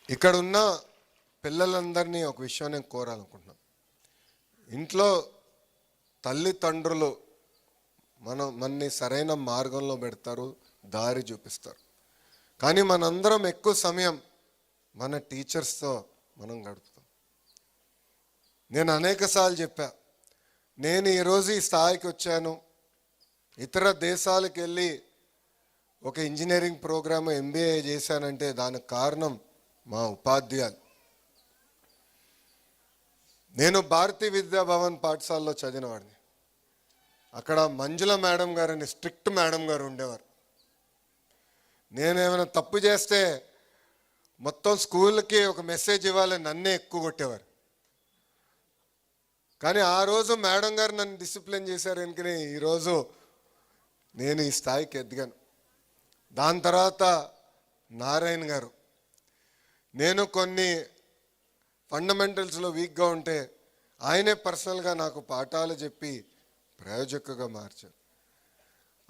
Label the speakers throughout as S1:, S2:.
S1: ఇక్కడ ఉన్న పిల్లలందరినీ ఒక విషయం నేను కోరాలనుకుంటున్నాను. ఇంట్లో తల్లిదండ్రులు మనని సరైన మార్గంలో పెడతారు, దారి చూపిస్తారు. కానీ మనందరం ఎక్కువ సమయం మన టీచర్స్తో మనం గడుపుతాం. నేను అనేకసార్లు చెప్పా, నేను ఈరోజు ఈ స్థాయికి వచ్చాను, ఇతర దేశాలకు వెళ్ళి ఒక ఇంజనీరింగ్ ప్రోగ్రామ్ MBA చేశానంటే దానికి కారణం మా ఉపాధ్యాయులు. నేను భారతీయ విద్యాభవన్ పాఠశాలలో చదివినవాడిని. అక్కడ మంజుల మేడం గారని స్ట్రిక్ట్ మేడం గారు ఉండేవారు. నేనేమైనా తప్పు చేస్తే మొత్తం స్కూల్కి ఒక మెసేజ్ ఇవ్వాలని నన్నే ఎక్కువ కొట్టేవారు. కానీ ఆ రోజు మేడం గారు నన్ను డిసిప్లిన్ చేశారు ఎందుకని ఈరోజు నేను ఈ స్థాయికి ఎదిగాను. దాని తర్వాత నారాయణ గారు, నేను కొన్ని ఫండమెంటల్స్లో వీక్గా ఉంటే ఆయనే పర్సనల్గా నాకు పాఠాలు చెప్పి ప్రయోజకుగా మార్చారు.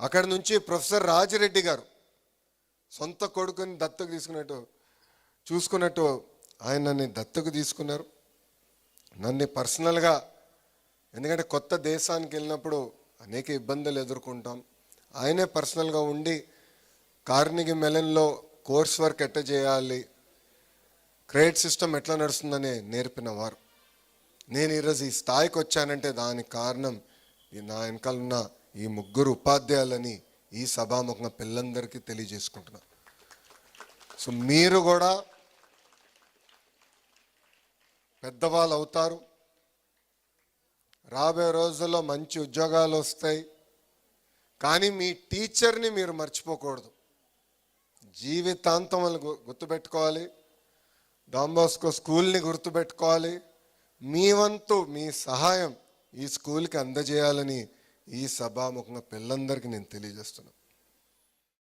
S1: అక్కడి నుంచి ప్రొఫెసర్ రాజిరెడ్డి గారు సొంత కొడుకుని దత్తకు చూసుకున్నట్టు ఆయన నన్ను దత్తకు తీసుకున్నారు. నన్ను పర్సనల్గా, ఎందుకంటే కొత్త దేశానికి వెళ్ళినప్పుడు అనేక ఇబ్బందులు ఎదుర్కొంటాం, ఆయనే పర్సనల్గా ఉండి కార్నెగీ మెలన్లో కోర్స్ వర్క్ ఎట్లా చేయాలి, క్రెడిట్ సిస్టమ్ ఎట్లా నడుస్తుందని నేర్పిన వారు. నేను ఈరోజు ఈ స్థాయికి వచ్చానంటే దానికి కారణం నా వెనకాల ఉన్న ఈ ముగ్గురు ఉపాధ్యాయులని ఈ సభాముఖంగా పిల్లలందరికీ తెలియజేసుకుంటున్నాను. సో మీరు కూడా పెద్దవాళ్ళు అవుతారు, రాబోయే రోజుల్లో మంచి ఉద్యోగాలు వస్తాయి. కానీ మీ టీచర్ని మీరు మర్చిపోకూడదు, జీవితాంతం వాళ్ళు గుర్తుపెట్టుకోవాలి. డాన్ బాస్కో స్కూల్ని గుర్తుపెట్టుకోవాలి. మీ వంతు మీ సహాయం ఈ స్కూల్కి అందజేయాలని ఈ సభాముఖంగా పిల్లలందరికీ నేను తెలియజేస్తున్నాను.